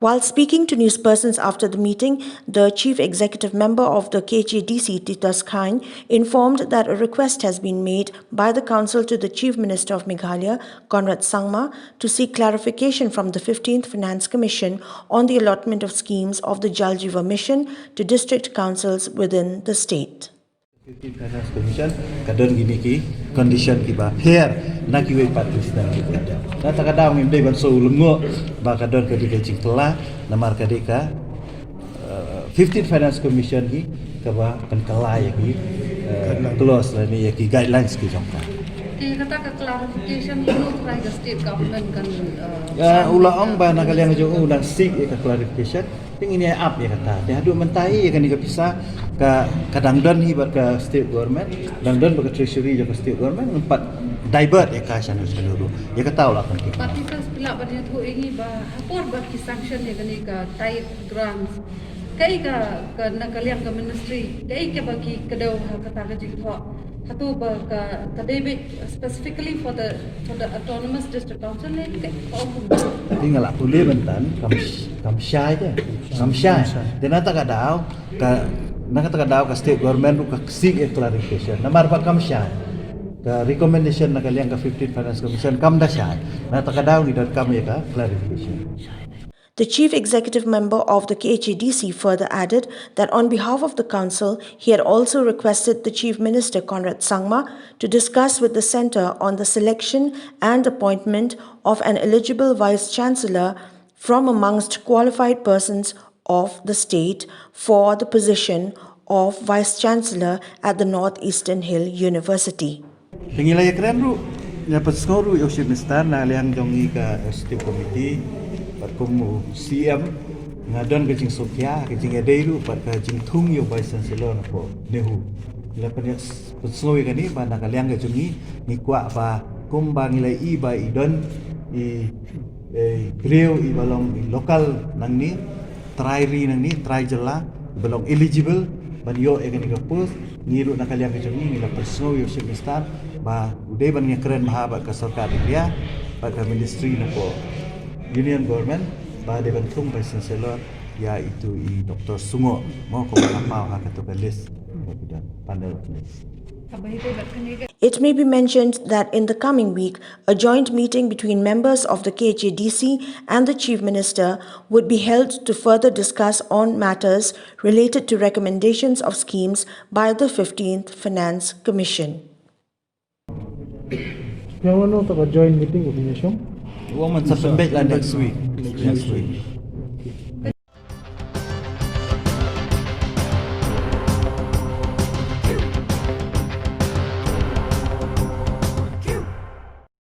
While speaking to newspersons after the meeting, the chief executive member of the KJDC, Titas Khan, informed that a request has been made by the council to the Chief Minister of Meghalaya, Conrad Sangma, to seek clarification from the 15th Finance Commission on the allotment of schemes of the Jal Jeevan Mission to district councils within the state. 15 Finance Commission kadon gini ki condition ki ba fair na ki wei patis dan ki kada na ta kada ngim dei ban so lungo ba kadon ka diga jing telah na mar ka deka 15 Finance Commission ki ka ba kan kalai ki close la ni ki guidelines ki jongka kata ka clarification dulu try the state government kan ula ong ba na kalian jo ulang seek ka clarification ting ini up ya kata dia adu mentai kan diga pisah ka kadang don hi ber ka state government dan don ber ka treasury jo ka state government empat divert ya ka sana seluruh ya kata ulah kan ki tapi kan pila banyak tu ini ba hapor ba ki sanction ya kan ka tight grants kai ka na kalian ka ministry dai ke bagi kedau kata ka jikho hatu ba ka debit specifically for the autonomous district council ni ke tinggal aku le bentan kam syai je kam syai dan tak kadau ka nak kata kadau ka state government ka seek clarification namar ba kam syai ka recommendation na kalian ka 15 Finance Commission kam dah syai na tak kadau ni dan kam ya ka clarification. The chief executive member of the KHADC further added that on behalf of the council, he had also requested the Chief Minister Conrad Sangma to discuss with the centre on the selection and appointment of an eligible Vice-Chancellor from amongst qualified persons of the state for the position of Vice-Chancellor at the North Eastern Hill University. Pengilai keren ru, ya pesngor ru Chief Minister na liang jongi ka Executive Committee berkumu CM ngadon ke jing Sofia ke jing Adairu par ke jing Thung yo Vice Chancellor ko nehu la pen pesngoi kan ni bana kaliang ke jungi ni kwa ba kum ba ngilai I ba idon I greu I balong I lokal nang ni try nang ni try jela balong eligible ban yo e kan ni post ngiru na kaliang ke jungi ngila pesngoi yo Chief Minister ba udai ban ngi keren maha ba ka sarkar dia ba ka ministry na ko Union Government ba de bentung Vice Chancellor iaitu I Dr. Sungo mau ko lapau ha ka list dan panel list. It may be mentioned that in the coming week, a joint meeting between members of the KHADC and the Chief Minister would be held to further discuss on matters related to recommendations of schemes by the 15th Finance Commission. Yang mana tak joint meeting ko niya siya? Woman sa next week.